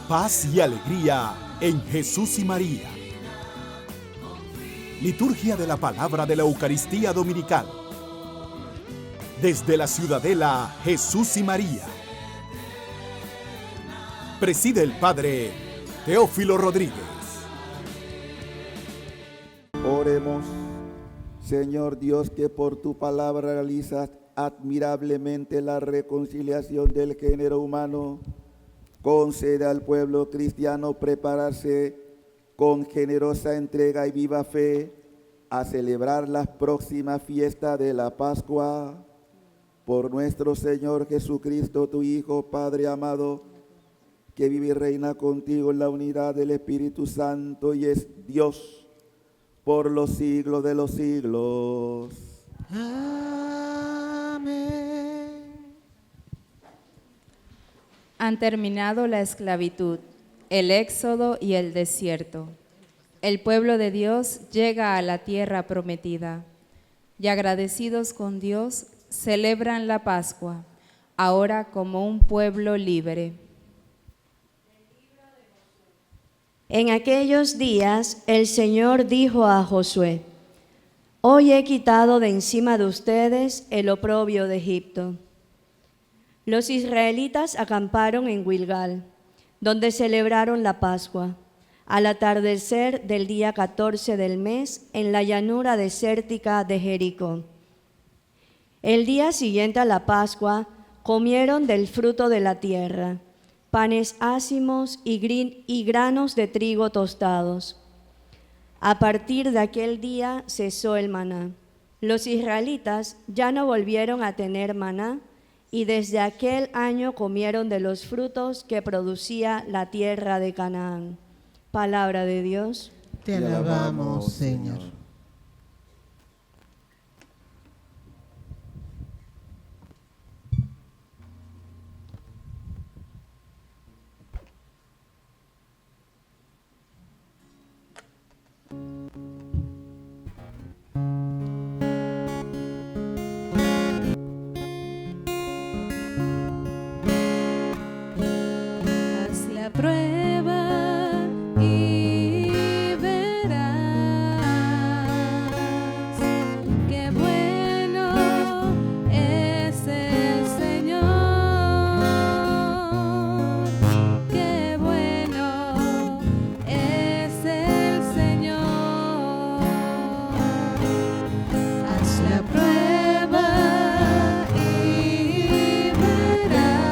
paz y alegría en Jesús y María. Liturgia de la Palabra de la Eucaristía Dominical. Desde la Ciudadela Jesús y María. Preside el Padre Teófilo Rodríguez. Oremos. Señor Dios, que por tu palabra realizas admirablemente la reconciliación del género humano, concede al pueblo cristiano prepararse con generosa entrega y viva fe a celebrar la próxima fiesta de la Pascua. Por nuestro Señor Jesucristo, tu Hijo, Padre amado, que vive y reina contigo en la unidad del Espíritu Santo y es Dios por los siglos de los siglos. Amén. Han terminado la esclavitud, el éxodo y el desierto. El pueblo de Dios llega a la tierra prometida y agradecidos con Dios celebran la Pascua, ahora como un pueblo libre. En aquellos días el Señor dijo a Josué: Hoy he quitado de encima de ustedes el oprobio de Egipto. Los israelitas acamparon en Gilgal, donde celebraron la Pascua, al atardecer del día 14 del mes, en la llanura desértica de Jericó. El día siguiente a la Pascua comieron del fruto de la tierra, panes ácimos y granos de trigo tostados. A partir de aquel día cesó el maná. Los israelitas ya no volvieron a tener maná y desde aquel año comieron de los frutos que producía la tierra de Canaán. Palabra de Dios. Te alabamos, Señor. Haz la prueba y verás qué bueno es el Señor, qué bueno es el Señor. Haz la prueba y verás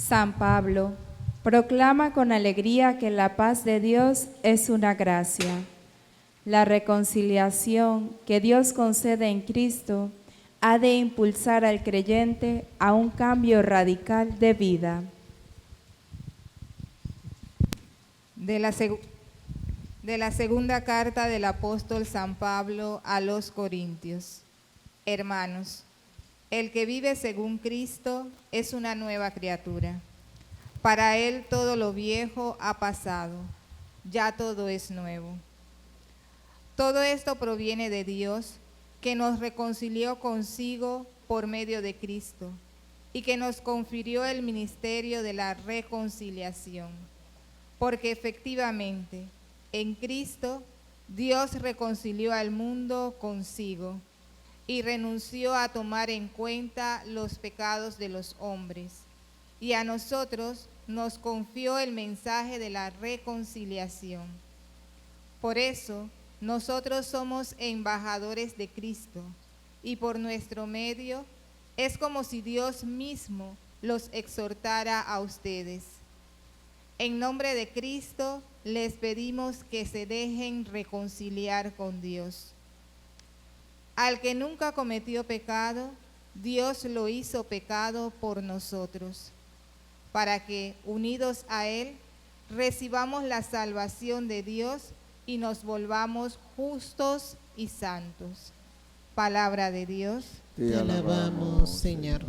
San Pablo proclama con alegría que la paz de Dios es una gracia. La reconciliación que Dios concede en Cristo ha de impulsar al creyente a un cambio radical de vida. De la segunda carta del apóstol San Pablo a los Corintios. Hermanos, el que vive según Cristo es una nueva criatura. Para él todo lo viejo ha pasado, ya todo es nuevo. Todo esto proviene de Dios, que nos reconcilió consigo por medio de Cristo y que nos confirió el ministerio de la reconciliación. Porque efectivamente, en Cristo, Dios reconcilió al mundo consigo y renunció a tomar en cuenta los pecados de los hombres. Y a nosotros nos confió el mensaje de la reconciliación. Por eso, nosotros somos embajadores de Cristo, y por nuestro medio es como si Dios mismo los exhortara a ustedes. En nombre de Cristo les pedimos que se dejen reconciliar con Dios. Al que nunca cometió pecado, Dios lo hizo pecado por nosotros, para que, unidos a Él, recibamos la salvación de Dios y nos volvamos justos y santos. Palabra de Dios. Te alabamos, Señor.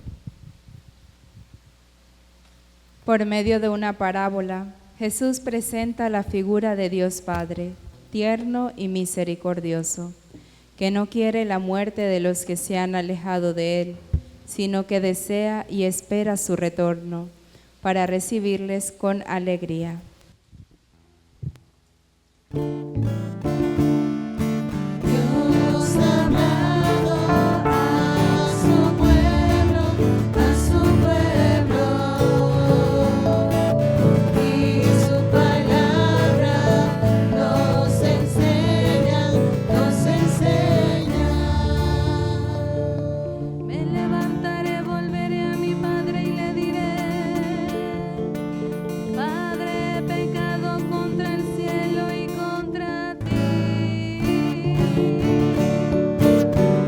Por medio de una parábola, Jesús presenta la figura de Dios Padre, tierno y misericordioso, que no quiere la muerte de los que se han alejado de Él, sino que desea y espera su retorno, para recibirles con alegría. Dios amado a su pueblo, y su palabra nos enseña. Me levantaré, volveré a mi padre y le diré: Padre, he pecado contra el cielo y contra ti.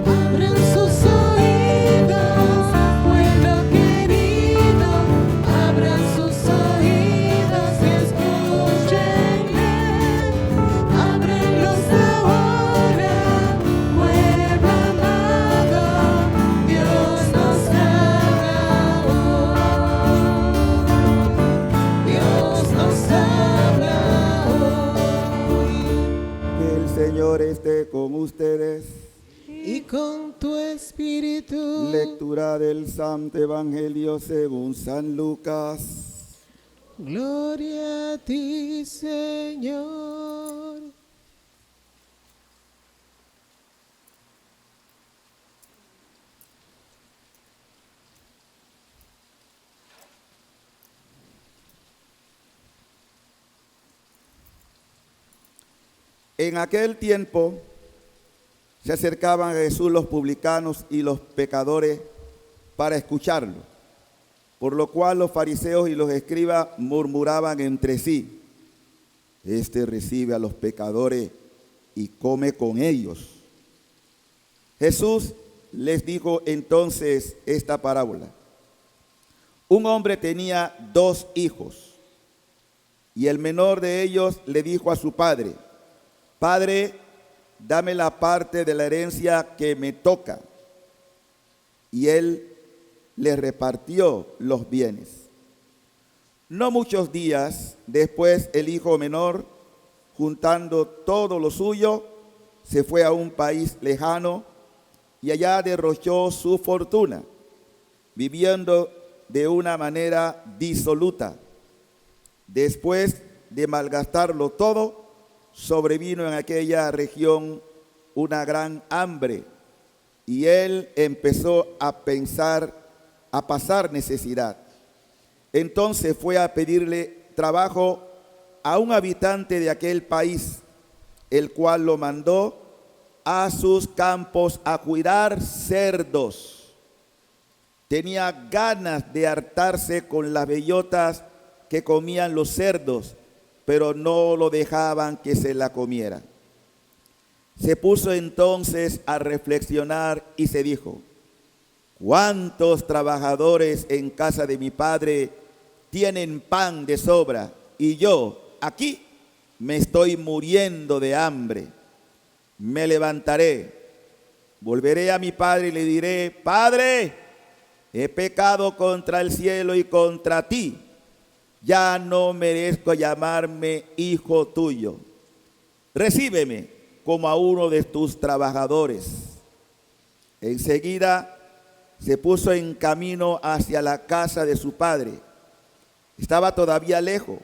Abran sus oídos, pueblo querido, abran sus oídos y escúchenle. Ábrenlos ahora, pueblo amado, Dios nos habla hoy. Dios nos habla hoy. Que el Señor esté con ustedes. Y con tu espíritu. Lectura del Santo Evangelio según San Lucas. Gloria a ti, Señor. En aquel tiempo se acercaban a Jesús los publicanos y los pecadores para escucharlo, por lo cual los fariseos y los escribas murmuraban entre sí: Este recibe a los pecadores y come con ellos. Jesús les dijo entonces esta parábola: Un hombre tenía 2 hijos, y el menor de ellos le dijo a su padre: Padre, dame la parte de la herencia que me toca. Y él le repartió los bienes. No muchos días después, el hijo menor, juntando todo lo suyo, se fue a un país lejano y allá derrochó su fortuna, viviendo de una manera disoluta. Después de malgastarlo todo, sobrevino en aquella región una gran hambre y él empezó a pasar necesidad. Entonces fue a pedirle trabajo a un habitante de aquel país, el cual lo mandó a sus campos a cuidar cerdos. Tenía ganas de hartarse con las bellotas que comían los cerdos, pero no lo dejaban que se la comiera. Se puso entonces a reflexionar y se dijo: ¿cuántos trabajadores en casa de mi padre tienen pan de sobra y yo aquí me estoy muriendo de hambre? Me levantaré, volveré a mi padre y le diré: Padre, he pecado contra el cielo y contra ti. Ya no merezco llamarme hijo tuyo. Recíbeme como a uno de tus trabajadores. Enseguida se puso en camino hacia la casa de su padre. Estaba todavía lejos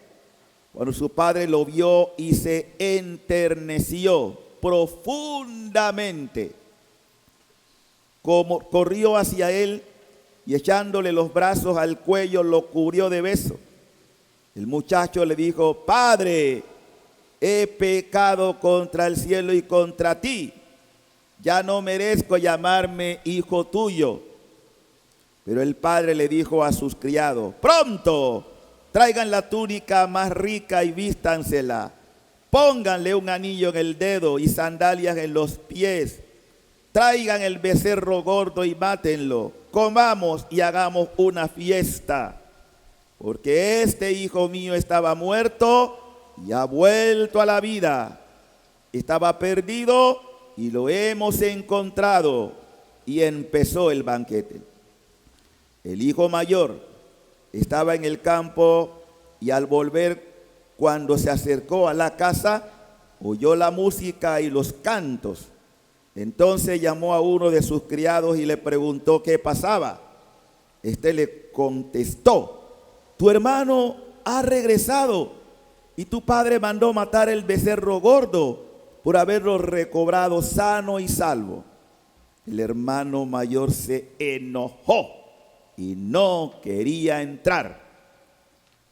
cuando su padre lo vio y se enterneció profundamente. Como corrió hacia él y echándole los brazos al cuello lo cubrió de besos. El muchacho le dijo: Padre, he pecado contra el cielo y contra ti. Ya no merezco llamarme hijo tuyo. Pero el padre le dijo a sus criados: pronto, traigan la túnica más rica y vístansela. Pónganle un anillo en el dedo y sandalias en los pies. Traigan el becerro gordo y mátenlo. Comamos y hagamos una fiesta. Porque este hijo mío estaba muerto y ha vuelto a la vida. Estaba perdido y lo hemos encontrado. Y empezó el banquete. El hijo mayor estaba en el campo y al volver, cuando se acercó a la casa, oyó la música y los cantos. Entonces llamó a uno de sus criados y le preguntó qué pasaba. Este le contestó: tu hermano ha regresado y tu padre mandó matar el becerro gordo por haberlo recobrado sano y salvo. El hermano mayor se enojó y no quería entrar.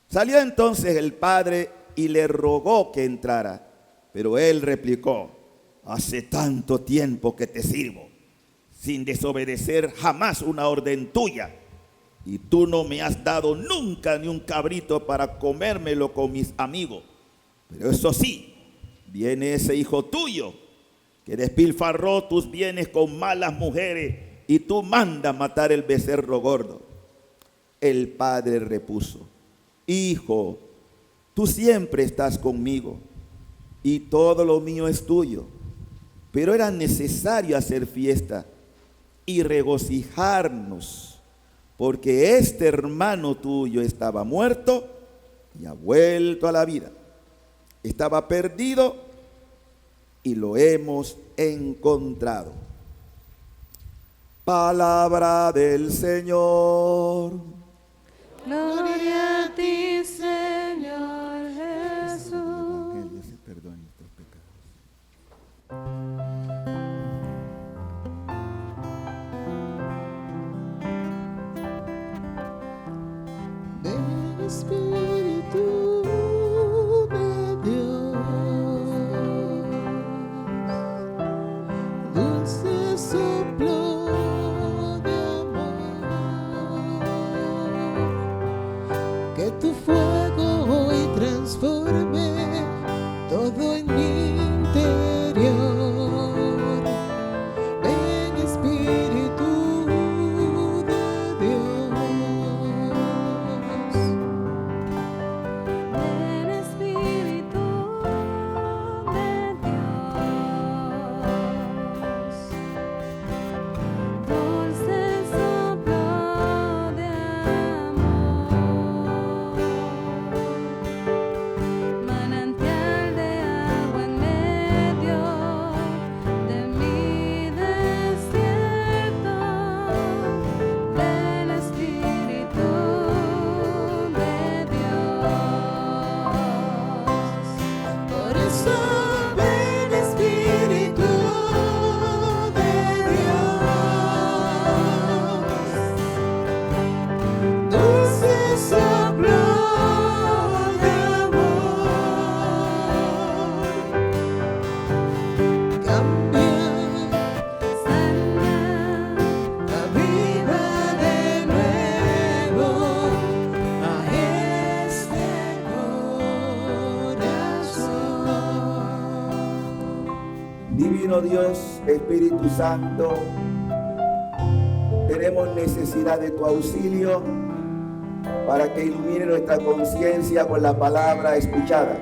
Salió entonces el padre y le rogó que entrara, pero él replicó: hace tanto tiempo que te sirvo, sin desobedecer jamás una orden tuya, y tú no me has dado nunca ni un cabrito para comérmelo con mis amigos. Pero eso sí, viene ese hijo tuyo que despilfarró tus bienes con malas mujeres y tú mandas matar el becerro gordo. El padre repuso: hijo, tú siempre estás conmigo y todo lo mío es tuyo, pero era necesario hacer fiesta y regocijarnos, porque este hermano tuyo estaba muerto y ha vuelto a la vida. Estaba perdido y lo hemos encontrado. Palabra del Señor. Gloria a ti, Señor Jesús. Evangelio se perdona nuestros pecados. Del Espíritu de Dios, dulce soplo de amor, que tu fuego hoy Divino Dios, Espíritu Santo, tenemos necesidad de tu auxilio para que ilumine nuestra conciencia con la palabra escuchada.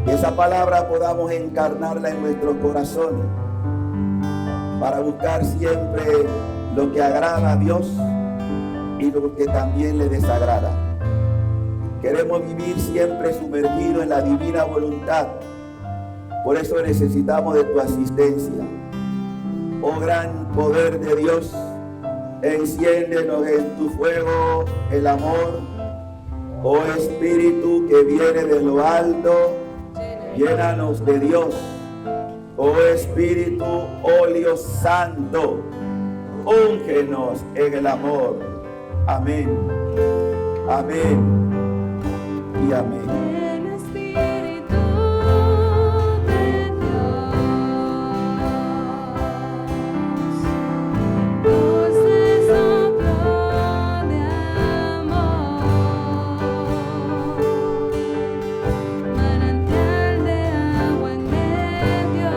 Que esa palabra podamos encarnarla en nuestros corazones para buscar siempre lo que agrada a Dios y lo que también le desagrada. Queremos vivir siempre sumergidos en la divina voluntad. Por eso necesitamos de tu asistencia. Oh gran poder de Dios, enciéndenos en tu fuego el amor. Oh Espíritu que viene de lo alto, llénanos de Dios. Oh Espíritu, óleo santo, úngenos en el amor. Amén, amén y amén. El Espíritu de Dios, dulce soplo de amor, manantial de agua en medio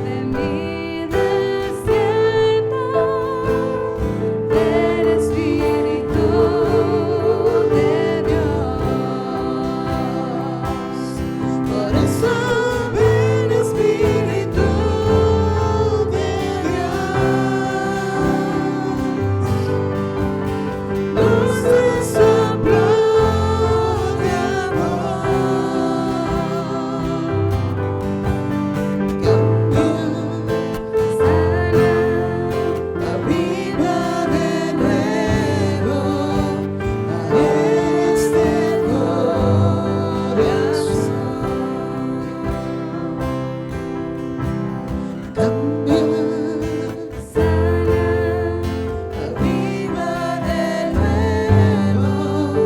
de mi desierto, el Espíritu de Dios. Por eso ven, Espíritu de Dios, dulce soplo de amor, cambia, sana, aviva de nuevo a este corazón. Cambia, sana, aviva de nuevo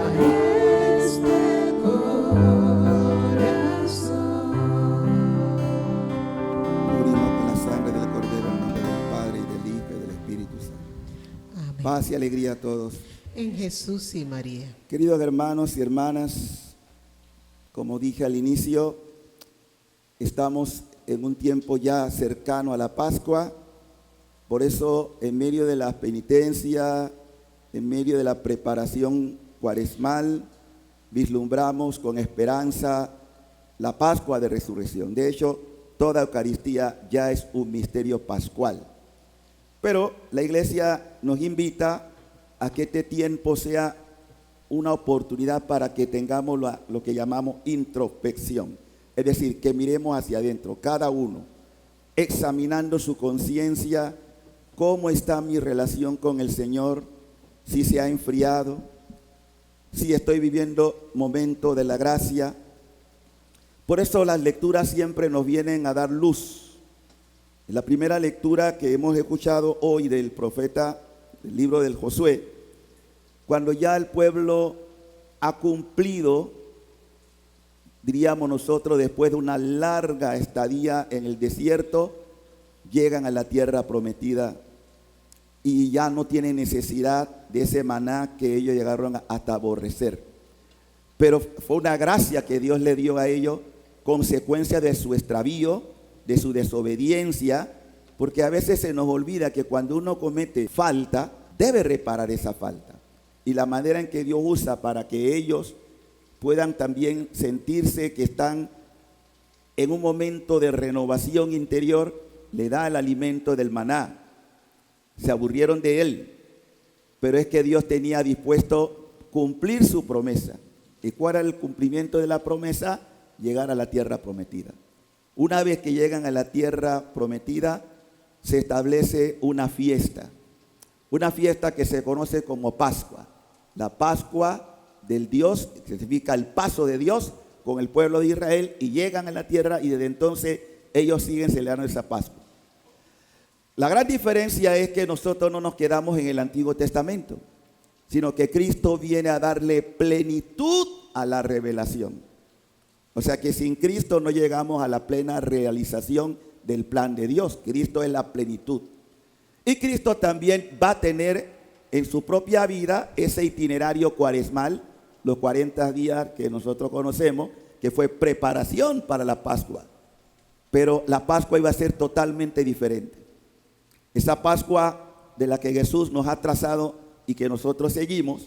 a este corazón. Cubrimos con la sangre del Cordero en nombre del Padre, y del Hijo, y del Espíritu Santo. Amén. Paz y alegría a todos. En Jesús y María. Queridos hermanos y hermanas, como dije al inicio, estamos en un tiempo ya cercano a la Pascua. Por eso, en medio de la penitencia, en medio de la preparación cuaresmal, vislumbramos con esperanza la Pascua de Resurrección. De hecho, toda Eucaristía ya es un misterio pascual. Pero la Iglesia nos invita a que este tiempo sea una oportunidad para que tengamos lo que llamamos introspección. Es decir, que miremos hacia adentro, cada uno, examinando su conciencia, cómo está mi relación con el Señor, si se ha enfriado, si estoy viviendo momento de la gracia. Por eso las lecturas siempre nos vienen a dar luz. La primera lectura que hemos escuchado hoy del profeta, el libro del Josué, cuando ya el pueblo ha cumplido, diríamos nosotros, después de una larga estadía en el desierto, llegan a la tierra prometida y ya no tienen necesidad de ese maná que ellos llegaron hasta aborrecer. Pero fue una gracia que Dios le dio a ellos, consecuencia de su extravío, de su desobediencia, porque a veces se nos olvida que cuando uno comete falta, debe reparar esa falta. Y la manera en que Dios usa para que ellos puedan también sentirse que están en un momento de renovación interior, le da el alimento del maná. Se aburrieron de él, pero es que Dios tenía dispuesto cumplir su promesa. ¿Y cuál era el cumplimiento de la promesa? Llegar a la tierra prometida. Una vez que llegan a la tierra prometida, se establece una fiesta que se conoce como Pascua. La Pascua del Dios, que significa el paso de Dios con el pueblo de Israel, y llegan a la tierra y desde entonces ellos siguen celebrando esa Pascua. La gran diferencia es que nosotros no nos quedamos en el Antiguo Testamento, sino que Cristo viene a darle plenitud a la revelación. O sea que sin Cristo no llegamos a la plena realización del plan de Dios. Cristo es la plenitud. Y Cristo también va a tener en su propia vida ese itinerario cuaresmal, los 40 días que nosotros conocemos, que fue preparación para la Pascua. pero la Pascua iba a ser totalmente diferente. Esa Pascua de la que Jesús nos ha trazado y que nosotros seguimos,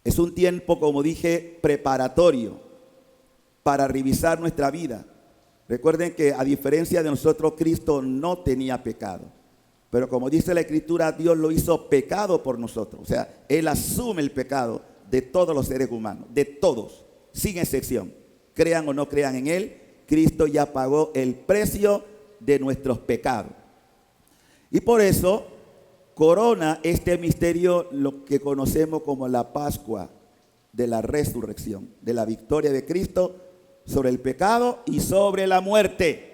es un tiempo, como dije, preparatorio para revisar nuestra vida. Recuerden que a diferencia de nosotros, Cristo no tenía pecado. Pero como dice la Escritura, Dios lo hizo pecado por nosotros. O sea, Él asume el pecado de todos los seres humanos, de todos, sin excepción. Crean o no crean en Él, Cristo ya pagó el precio de nuestros pecados. Y por eso corona este misterio lo que conocemos como la Pascua de la resurrección, de la victoria de Cristo sobre el pecado y sobre la muerte.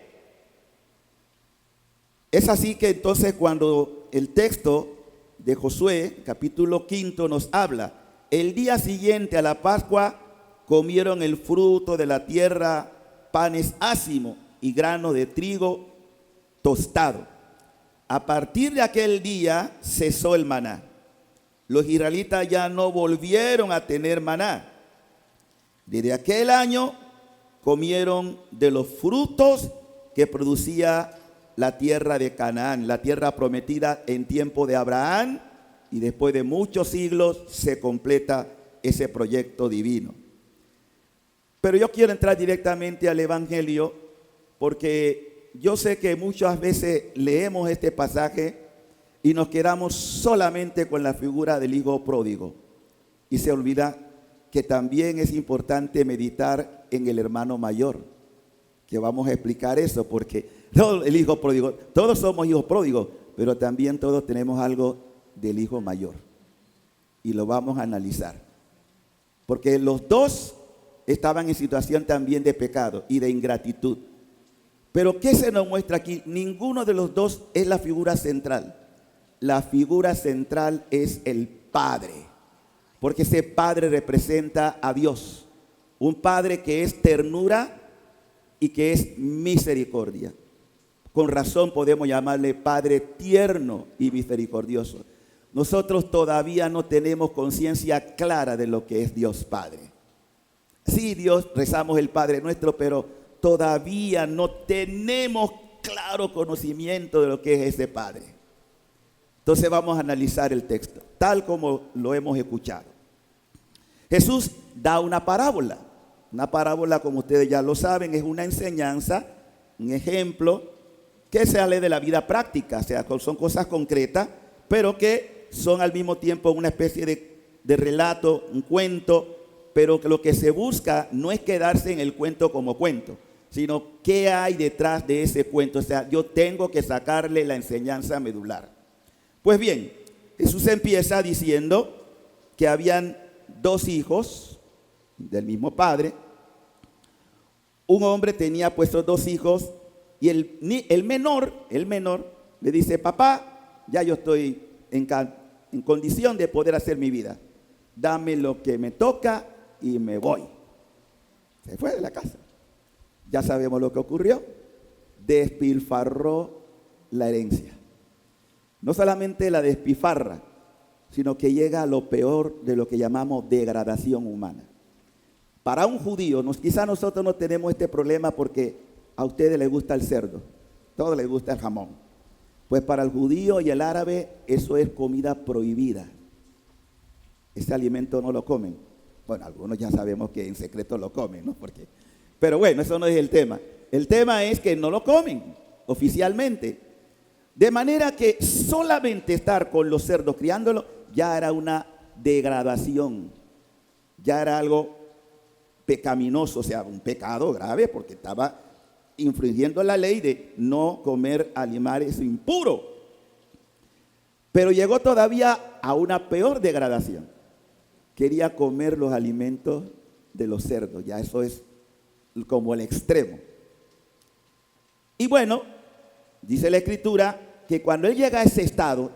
Es así que entonces cuando el texto de Josué, capítulo 5, nos habla, el día siguiente a la Pascua comieron el fruto de la tierra, panes ácimos y grano de trigo tostado. A partir de aquel día cesó el maná. Los israelitas ya no volvieron a tener maná. Desde aquel año comieron de los frutos que producía la tierra de Canaán, la tierra prometida en tiempo de Abraham, y después de muchos siglos se completa ese proyecto divino. Pero yo quiero entrar directamente al Evangelio porque yo sé que muchas veces leemos este pasaje y nos quedamos solamente con la figura del hijo pródigo y se olvida que también es importante meditar en el hermano mayor, que vamos a explicar eso, porque no, el hijo pródigo, todos somos hijos pródigos, pero también todos tenemos algo del hijo mayor y lo vamos a analizar, porque los dos estaban en situación también de pecado y de ingratitud. Pero ¿qué se nos muestra aquí? Ninguno de los dos es la figura central. La figura central es el Padre, porque ese Padre representa a Dios, un Padre que es ternura y que es misericordia. Con razón podemos llamarle Padre tierno y misericordioso. Nosotros todavía no tenemos conciencia clara de lo que es Dios Padre. Sí, Dios, rezamos el Padre nuestro, pero todavía no tenemos claro conocimiento de lo que es ese Padre. Entonces vamos a analizar el texto, tal como lo hemos escuchado. Jesús da una parábola. Una parábola, como ustedes ya lo saben, es una enseñanza, un ejemplo que sale de la vida práctica. O sea, son cosas concretas, pero que son al mismo tiempo una especie de relato, un cuento, pero que lo que se busca no es quedarse en el cuento como cuento, sino qué hay detrás de ese cuento. O sea, yo tengo que sacarle la enseñanza medular. Pues bien, Jesús empieza diciendo que habían dos hijos del mismo padre. Un hombre tenía puestos dos hijos y el menor le dice: papá, ya yo estoy en condición de poder hacer mi vida. Dame lo que me toca y me voy. Se fue de la casa. Ya sabemos lo que ocurrió. Despilfarró la herencia. No solamente la despilfarra, sino que llega a lo peor de lo que llamamos degradación humana. Para un judío, quizá nosotros no tenemos este problema porque a ustedes les gusta el cerdo, a todos les gusta el jamón. Pues para el judío y el árabe eso es comida prohibida. Ese alimento no lo comen. Bueno, algunos ya sabemos que en secreto lo comen, ¿no? Pero bueno, eso no es el tema. El tema es que no lo comen oficialmente. De manera que solamente estar con los cerdos criándolos ya era una degradación. Ya era algo pecaminoso, o sea, un pecado grave, porque estaba infringiendo la ley de no comer animales impuros. Pero llegó todavía a una peor degradación. Quería comer los alimentos de los cerdos. Ya eso es como el extremo. Y bueno, dice la Escritura que cuando él llega a ese estado,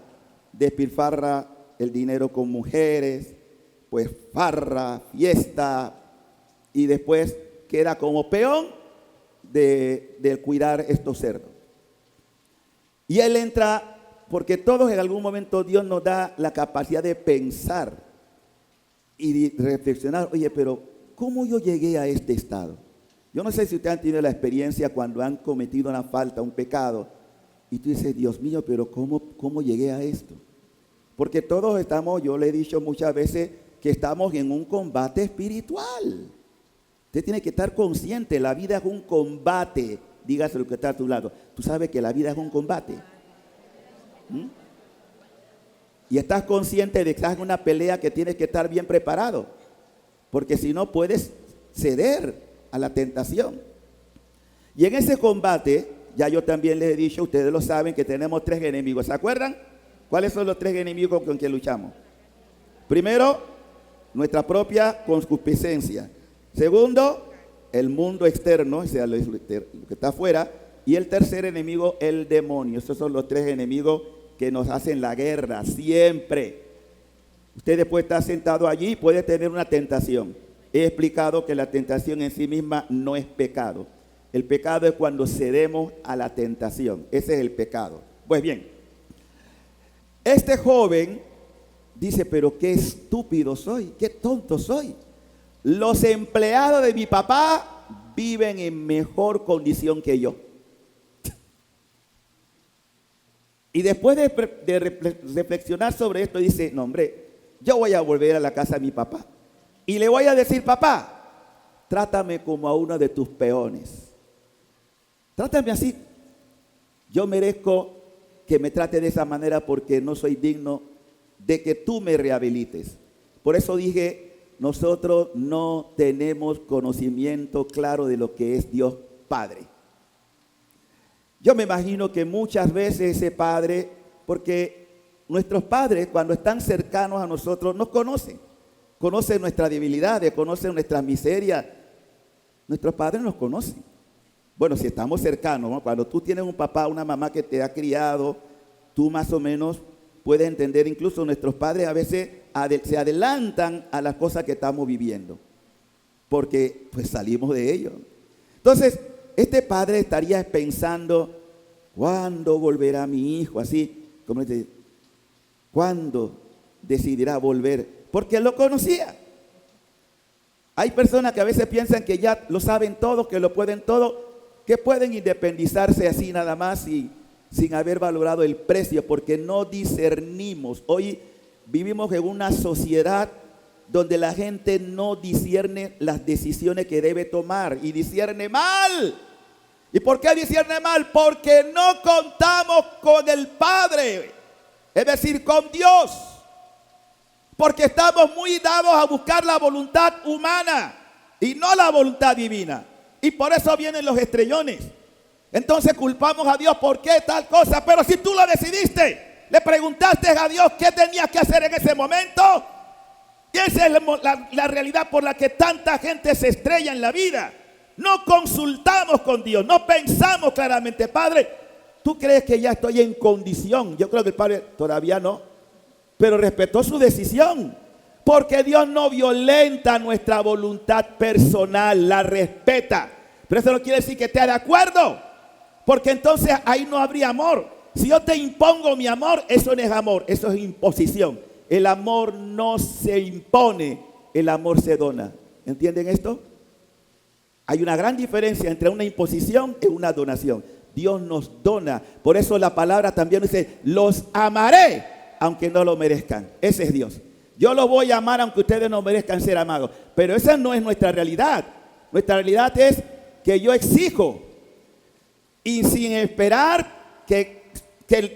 despilfarra el dinero con mujeres, pues farra, fiesta, y después queda como peón de cuidar estos cerdos. Y él entra, porque todos en algún momento Dios nos da la capacidad de pensar y de reflexionar: oye, pero ¿cómo yo llegué a este estado? Yo no sé si ustedes han tenido la experiencia cuando han cometido una falta, un pecado, y tú dices, Dios mío, pero ¿cómo llegué a esto? Porque todos estamos, yo le he dicho muchas veces, que estamos en un combate espiritual. Usted tiene que estar consciente, la vida es un combate. Dígase lo que está a tu lado. Tú sabes que la vida es un combate. Y estás consciente de que estás en una pelea que tienes que estar bien preparado. Porque si no puedes ceder a la tentación. Y en ese combate, ya yo también les he dicho, ustedes lo saben, que tenemos 3 enemigos. ¿Se acuerdan? ¿Cuáles son los 3 enemigos con que luchamos? Primero, nuestra propia concupiscencia. Segundo, el mundo externo, o sea, lo que está afuera. Y el tercer enemigo, el demonio. Esos son los 3 enemigos que nos hacen la guerra siempre. Usted después está sentado allí y puede tener una tentación. He explicado que la tentación en sí misma no es pecado. El pecado es cuando cedemos a la tentación. Ese es el pecado. Pues bien, este joven dice, pero qué estúpido soy, qué tonto soy. Los empleados de mi papá viven en mejor condición que yo. Y después de reflexionar sobre esto, dice, no hombre, yo voy a volver a la casa de mi papá. Y le voy a decir, papá, trátame como a uno de tus peones. Trátame así. Yo merezco que me trate de esa manera porque no soy digno de que tú me rehabilites. Por eso dije, nosotros no tenemos conocimiento claro de lo que es Dios Padre. Yo me imagino que muchas veces ese padre, porque nuestros padres cuando están cercanos a nosotros nos conocen nuestras debilidades, conocen nuestras miserias. Nuestros padres nos conocen. Bueno, si estamos cercanos, ¿no? Cuando tú tienes un papá, una mamá que te ha criado, tú más o menos puedes entender, incluso nuestros padres a veces se adelantan a las cosas que estamos viviendo, porque pues salimos de ello. Entonces, este padre estaría pensando, ¿cuándo volverá mi hijo? Así, como dice, ¿cuándo decidirá volver? Porque él lo conocía. Hay personas que a veces piensan que ya lo saben todo, que lo pueden todo, que pueden independizarse así nada más y sin haber valorado el precio, porque no discernimos. Hoy vivimos en una sociedad donde la gente no discierne las decisiones que debe tomar y discierne mal. ¿Y por qué discierne mal? Porque no contamos con el Padre, es decir, con Dios. Porque estamos muy dados a buscar la voluntad humana y no la voluntad divina. Y por eso vienen los estrellones. Entonces culpamos a Dios, ¿por qué tal cosa? Pero si tú lo decidiste, le preguntaste a Dios qué tenías que hacer en ese momento. Y esa es la realidad por la que tanta gente se estrella en la vida. No consultamos con Dios, no pensamos claramente, Padre, ¿tú crees que ya estoy en condición? Yo creo que el Padre todavía no, pero respetó su decisión. Porque Dios no violenta nuestra voluntad personal, la respeta. Pero eso no quiere decir que esté de acuerdo, porque entonces ahí no habría amor. Si yo te impongo mi amor, eso no es amor, eso es imposición. El amor no se impone, el amor se dona. ¿Entienden esto? Hay una gran diferencia entre una imposición y una donación. Dios nos dona. Por eso la palabra también dice, los amaré aunque no lo merezcan. Ese es Dios. Yo los voy a amar aunque ustedes no merezcan ser amados. Pero esa no es nuestra realidad. Nuestra realidad es que yo exijo y sin esperar que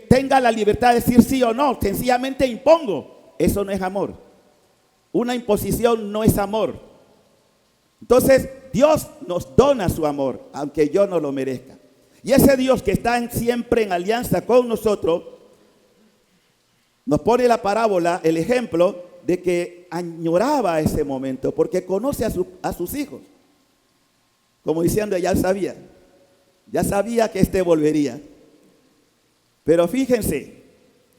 tenga la libertad de decir sí o no, sencillamente impongo. Eso no es amor. Una imposición no es amor. Entonces Dios nos dona su amor aunque yo no lo merezca. Y ese Dios que está siempre en alianza con nosotros nos pone la parábola, el ejemplo de que añoraba ese momento porque conoce a sus hijos. Como diciendo, ya sabía que este volvería. Pero fíjense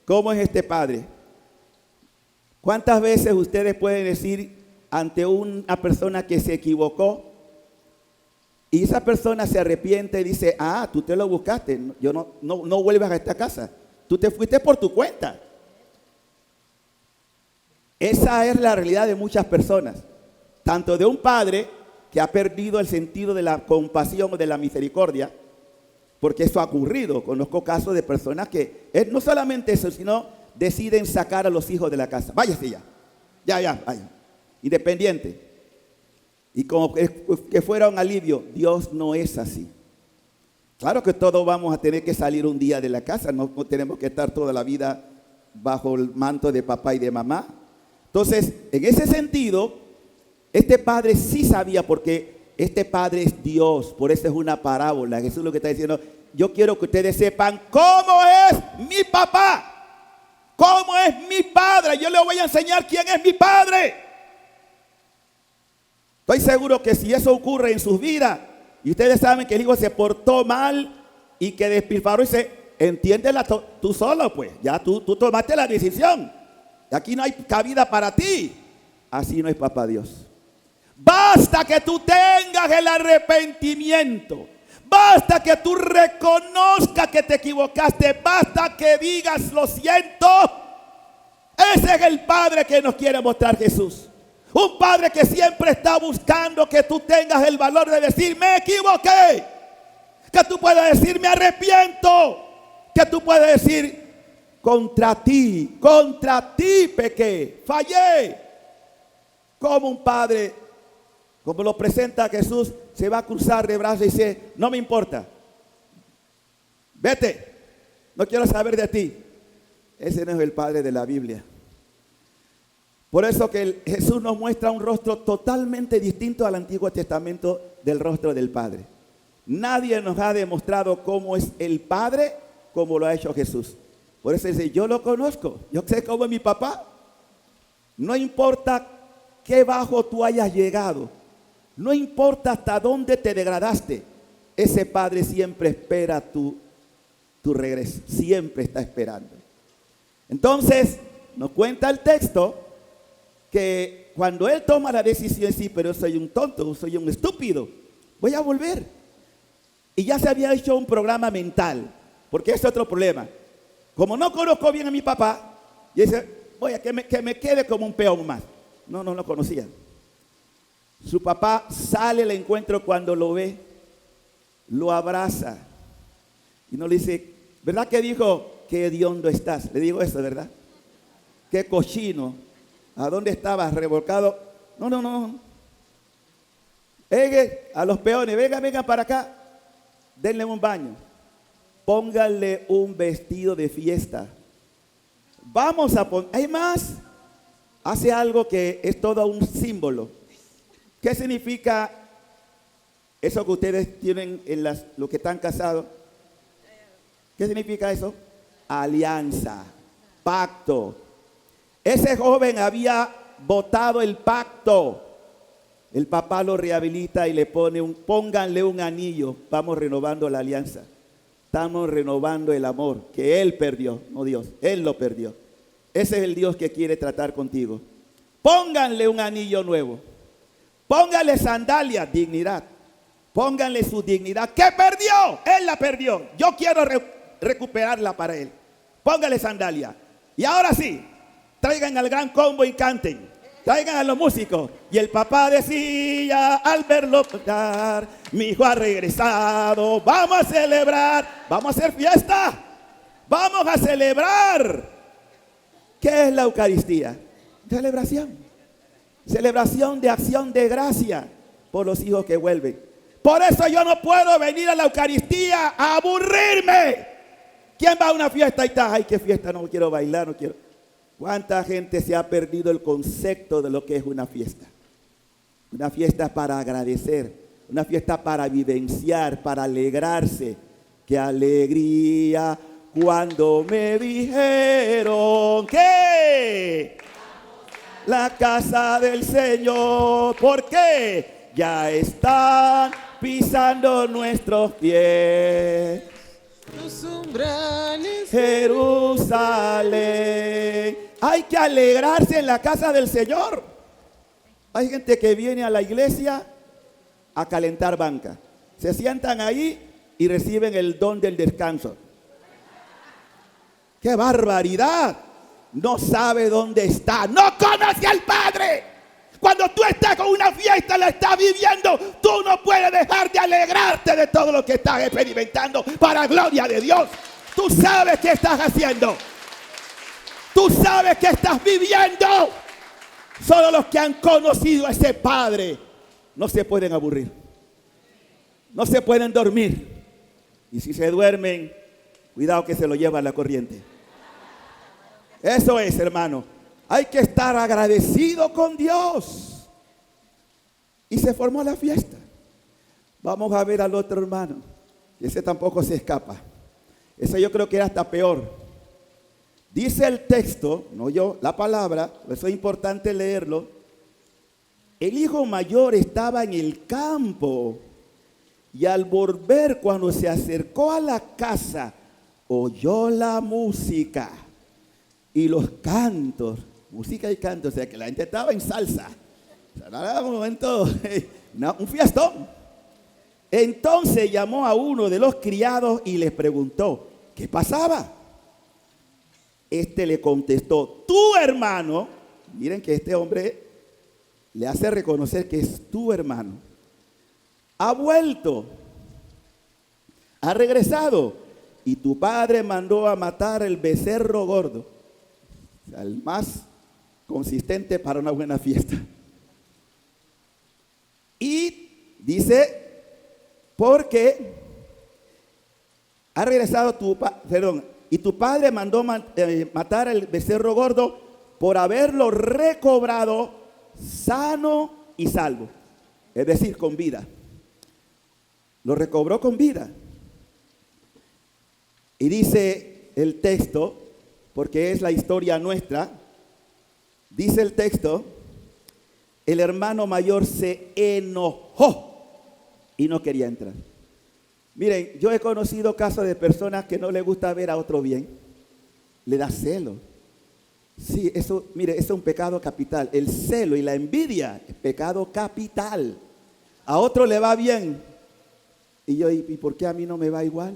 cómo es este padre. ¿Cuántas veces ustedes pueden decir ante una persona que se equivocó y esa persona se arrepiente y dice, tú te lo buscaste, no vuelvas a esta casa, tú te fuiste por tu cuenta? Esa es la realidad de muchas personas, tanto de un padre que ha perdido el sentido de la compasión o de la misericordia, porque eso ha ocurrido. Conozco casos de personas que no solamente eso, sino deciden sacar a los hijos de la casa. Váyase ya, vaya, independiente. Y como que fuera un alivio. Dios no es así. Claro que todos vamos a tener que salir un día de la casa, no tenemos que estar toda la vida bajo el manto de papá y de mamá. Entonces, en ese sentido, este padre sí sabía, porque este padre es Dios, por eso es una parábola. Jesús lo que está diciendo: yo quiero que ustedes sepan cómo es mi papá, cómo es mi padre. Yo les voy a enseñar quién es mi padre. Estoy seguro que si eso ocurre en sus vidas, y ustedes saben que el hijo se portó mal y que despilfarró, y entiéndela tú solo, pues. Ya tú tomaste la decisión. Aquí no hay cabida para ti. Así no es papá Dios. Basta que tú tengas el arrepentimiento. Basta que tú reconozcas que te equivocaste. Basta que digas: lo siento. Ese es el Padre que nos quiere mostrar Jesús. Un Padre que siempre está buscando que tú tengas el valor de decir: me equivoqué. Que tú puedas decir: me arrepiento. Que tú puedas decir: contra ti pequé, fallé. Como un padre, como lo presenta Jesús, se va a cruzar de brazos y dice: no me importa, vete, no quiero saber de ti. Ese no es el Padre de la Biblia. Por eso que Jesús nos muestra un rostro totalmente distinto al Antiguo Testamento del rostro del Padre. Nadie nos ha demostrado cómo es el Padre como lo ha hecho Jesús. Por eso dice: yo lo conozco, yo sé cómo es mi papá. No importa qué bajo tú hayas llegado, no importa hasta dónde te degradaste, ese Padre siempre espera tu regreso, siempre está esperando. Entonces, nos cuenta el texto que cuando él toma la decisión: sí, pero soy un tonto, soy un estúpido, voy a volver. Y ya se había hecho un programa mental, porque ese es otro problema. Como no conozco bien a mi papá, y dice: voy a que me quede como un peón más. No lo conocía. Su papá sale al encuentro cuando lo ve, lo abraza y no le dice: ¿verdad que dijo qué hediondo estás? Le digo eso, ¿verdad? Qué cochino. ¿A dónde estabas? Revolcado. No. A los peones: vengan para acá, denle un baño, pónganle un vestido de fiesta. Vamos a poner, hay más. Hace algo que es todo un símbolo. ¿Qué significa eso que ustedes tienen en los que están casados? ¿Qué significa eso? Alianza, pacto. Ese joven había votado el pacto. El papá lo rehabilita y le pone pónganle un anillo. Vamos renovando la alianza. Estamos renovando el amor que él perdió, no Dios, él lo perdió. Ese es el Dios que quiere tratar contigo. Pónganle un anillo nuevo. Pónganle sandalias, dignidad. Pónganle su dignidad. ¿Qué perdió? Él la perdió. Yo quiero recuperarla para él. Pónganle sandalia. Y ahora sí, traigan al gran combo y canten. Traigan a los músicos. Y el papá decía al verlo cantar: mi hijo ha regresado. Vamos a celebrar. Vamos a hacer fiesta. Vamos a celebrar. ¿Qué es la Eucaristía? Celebración. Celebración de acción de gracia por los hijos que vuelven. Por eso yo no puedo venir a la Eucaristía a aburrirme. ¿Quién va a una fiesta y está? Ay, qué fiesta, no quiero bailar, no quiero. ¿Cuánta gente se ha perdido el concepto de lo que es una fiesta? Una fiesta para agradecer, una fiesta para vivenciar, para alegrarse. ¡Qué alegría! Cuando me dijeron que la casa del Señor, ¿por qué? Ya están pisando nuestros pies. Los umbrales. Jerusalén. Hay que alegrarse en la casa del Señor. Hay gente que viene a la iglesia a calentar banca. Se sientan ahí y reciben el don del descanso. ¡Qué barbaridad! No sabe dónde está. No conoce al Padre. Cuando tú estás con una fiesta, la estás viviendo, tú no puedes dejar de alegrarte de todo lo que estás experimentando para gloria de Dios. Tú sabes qué estás haciendo. Tú sabes que estás viviendo. Solo los que han conocido a ese Padre no se pueden aburrir. No se pueden dormir. Y si se duermen, cuidado que se lo lleva la corriente. Eso es, hermano. Hay que estar agradecido con Dios. Y se formó la fiesta. Vamos a ver al otro hermano. Ese tampoco se escapa. Ese yo creo que era hasta peor. Dice el texto, no yo, la palabra, por eso es importante leerlo. El hijo mayor estaba en el campo y al volver, cuando se acercó a la casa, oyó la música y los cantos. Música y canto, o sea que la gente estaba en salsa. O sea, era un momento, un fiestón. Entonces llamó a uno de los criados y les preguntó, ¿qué pasaba? Este le contestó, tu hermano, miren que este hombre le hace reconocer que es tu hermano, ha vuelto, ha regresado, y tu padre mandó a matar el becerro gordo, o sea, el más consistente para una buena fiesta. Y dice, porque ha regresado y tu padre mandó matar el becerro gordo por haberlo recobrado sano y salvo. Es decir, con vida. Lo recobró con vida. Y dice el texto, porque es la historia nuestra, dice el texto, el hermano mayor se enojó y no quería entrar. Miren, yo he conocido casos de personas que no les gusta ver a otro bien. Le da celo. Sí, eso, mire, eso es un pecado capital. El celo y la envidia es pecado capital. A otro le va bien. Y yo, ¿y por qué a mí no me va igual?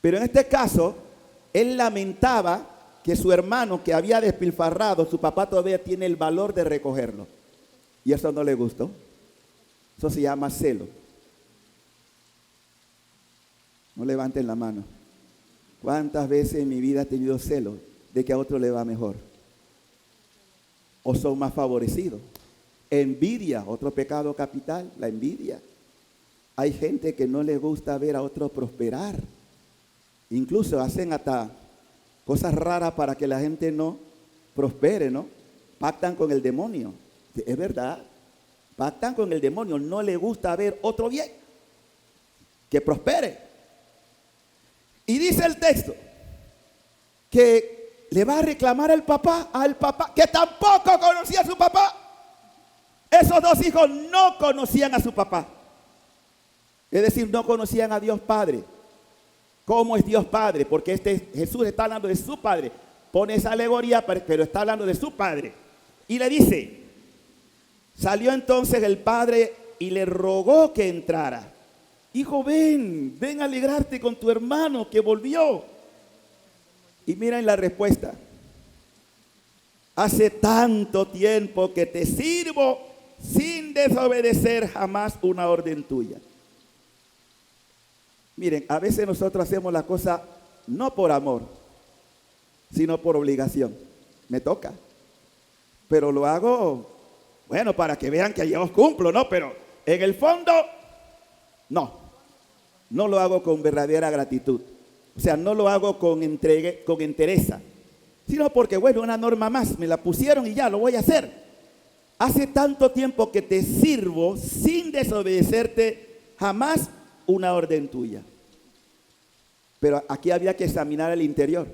Pero en este caso, él lamentaba que su hermano que había despilfarrado, su papá todavía tiene el valor de recogerlo. Y eso no le gustó. Eso se llama celo. No levanten la mano. ¿Cuántas veces en mi vida he tenido celo de que a otro le va mejor? ¿O son más favorecidos? Envidia, otro pecado capital, la envidia. Hay gente que no le gusta ver a otro prosperar. Incluso hacen hasta cosas raras para que la gente no prospere, ¿no? Pactan con el demonio. Es verdad. Pactan con el demonio. No le gusta ver otro bien que prospere. Y dice el texto que le va a reclamar al papá que tampoco conocía a su papá. Esos dos hijos no conocían a su papá. Es decir, no conocían a Dios Padre. ¿Cómo es Dios Padre? Porque Jesús está hablando de su Padre. Pone esa alegoría, pero está hablando de su Padre. Y le dice, salió entonces el padre y le rogó que entrara. Hijo, ven a alegrarte con tu hermano que volvió. Y miren la respuesta. Hace tanto tiempo que te sirvo sin desobedecer jamás una orden tuya. Miren, a veces nosotros hacemos la cosa no por amor, sino por obligación. Me toca. Pero lo hago, bueno, para que vean que yo os cumplo, ¿no? Pero en el fondo, no lo hago con verdadera gratitud. O sea, no lo hago con entereza, sino porque, bueno, una norma más, me la pusieron y ya, lo voy a hacer. Hace tanto tiempo que te sirvo sin desobedecerte jamás una orden tuya. Pero aquí había que examinar el interior.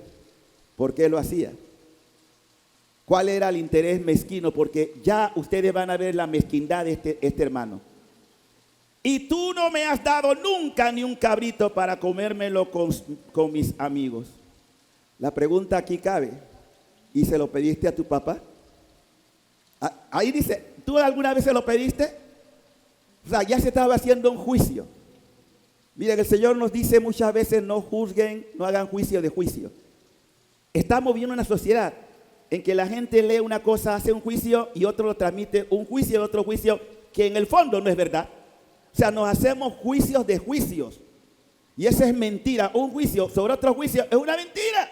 ¿Por qué lo hacía? ¿Cuál era el interés mezquino? Porque ya ustedes van a ver la mezquindad de este hermano. Y tú no me has dado nunca ni un cabrito para comérmelo con mis amigos. La pregunta aquí cabe. ¿Y se lo pediste a tu papá? Ahí dice, ¿tú alguna vez se lo pediste? O sea, ya se estaba haciendo un juicio. Miren, el Señor nos dice muchas veces, no juzguen, no hagan juicio de juicio. Estamos viviendo una sociedad en que la gente lee una cosa, hace un juicio y otro lo transmite un juicio y otro juicio que en el fondo no es verdad. O sea, nos hacemos juicios de juicios. Y eso es mentira. Un juicio sobre otro juicio es una mentira.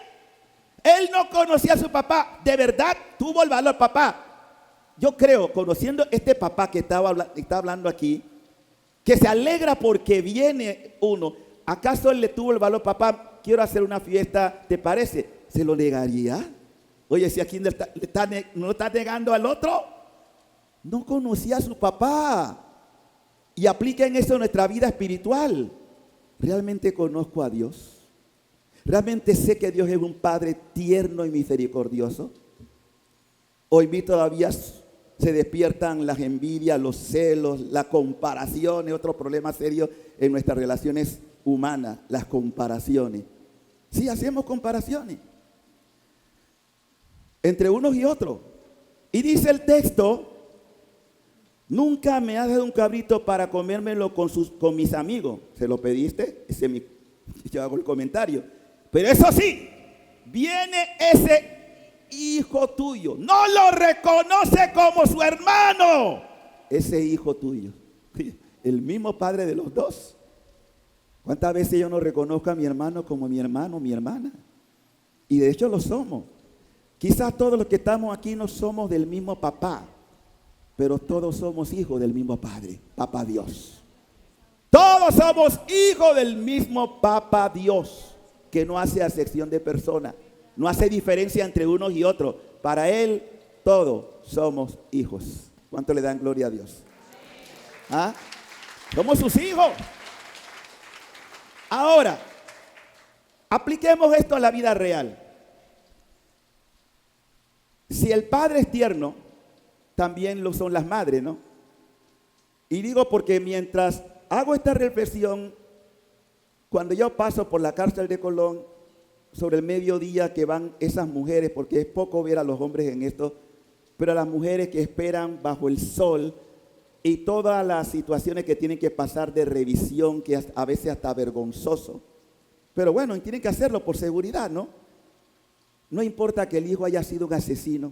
Él no conocía a su papá. De verdad tuvo el valor, papá. Yo creo, conociendo este papá que está hablando aquí, que se alegra porque viene uno. ¿Acaso él le tuvo el valor, papá? Quiero hacer una fiesta, ¿te parece? ¿Se lo negaría? Oye, si aquí no lo está negando al otro. No conocía a su papá. Y apliquen eso en nuestra vida espiritual. ¿Realmente conozco a Dios? ¿Realmente sé que Dios es un Padre tierno y misericordioso? Hoy vi todavía se despiertan las envidias, los celos, las comparaciones, otro problema serio en nuestras relaciones humanas, las comparaciones. Sí, hacemos comparaciones entre unos y otros. Y dice el texto, nunca me has dado un cabrito para comérmelo con mis amigos. ¿Se lo pediste? Yo hago el comentario. Pero eso sí, viene ese hijo tuyo, no lo reconoce como su hermano. Ese hijo tuyo, el mismo padre de los dos. ¿Cuántas veces yo no reconozco a mi hermano como mi hermano, mi hermana? Y de hecho lo somos. Quizás todos los que estamos aquí no somos del mismo papá, pero todos somos hijos del mismo Padre, Papá Dios. Todos somos hijos del mismo Papá Dios, que no hace acepción de personas, no hace diferencia entre unos y otros. Para Él todos somos hijos. ¿Cuánto le dan gloria a Dios? ¿Ah? Somos sus hijos. Ahora, apliquemos esto a la vida real. Si el padre es tierno, también lo son las madres, ¿no? Y digo porque mientras hago esta reflexión, cuando yo paso por la cárcel de Colón, sobre el mediodía que van esas mujeres, porque es poco ver a los hombres en esto, pero a las mujeres que esperan bajo el sol y todas las situaciones que tienen que pasar de revisión, que a veces hasta vergonzoso. Pero bueno, tienen que hacerlo por seguridad, ¿no? No importa que el hijo haya sido un asesino,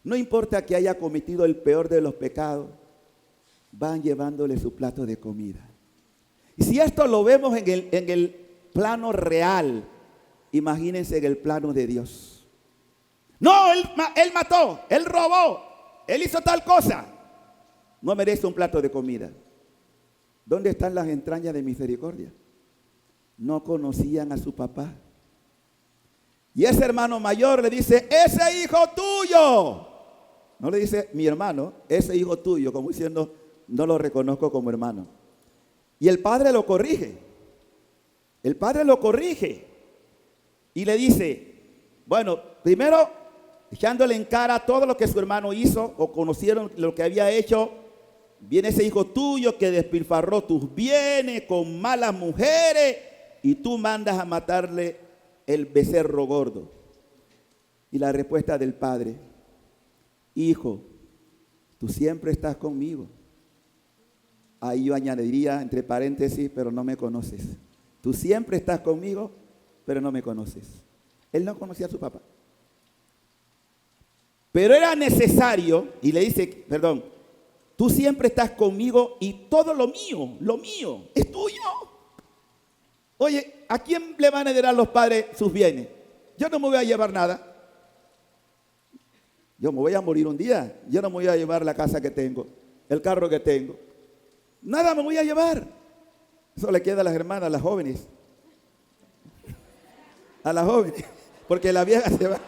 no importa que haya cometido el peor de los pecados, van llevándole su plato de comida. Y si esto lo vemos en el plano real, imagínense en el plano de Dios. No, él mató, él robó, él hizo tal cosa. No merece un plato de comida. ¿Dónde están las entrañas de misericordia? No conocían a su papá. Y ese hermano mayor le dice, ese hijo tuyo. No le dice mi hermano, ese hijo tuyo, como diciendo, no lo reconozco como hermano. Y el padre lo corrige. El padre lo corrige. Y le dice, bueno, primero echándole en cara todo lo que su hermano hizo o conocieron lo que había hecho. Viene ese hijo tuyo que despilfarró tus bienes con malas mujeres y tú mandas a matarle el becerro gordo. Y la respuesta del padre, hijo, tú siempre estás conmigo. Ahí yo añadiría entre paréntesis, pero no me conoces. Tú siempre estás conmigo, pero no me conoces. Él no conocía a su papá. Pero era necesario, y le dice, perdón, tú siempre estás conmigo y todo lo mío, es tuyo. Oye, ¿a quién le van a heredar los padres sus bienes? Yo no me voy a llevar nada. Yo me voy a morir un día. Yo no me voy a llevar la casa que tengo, el carro que tengo. Nada me voy a llevar. Eso le queda a las hermanas, a las jóvenes. A las jóvenes. Porque la vieja se va.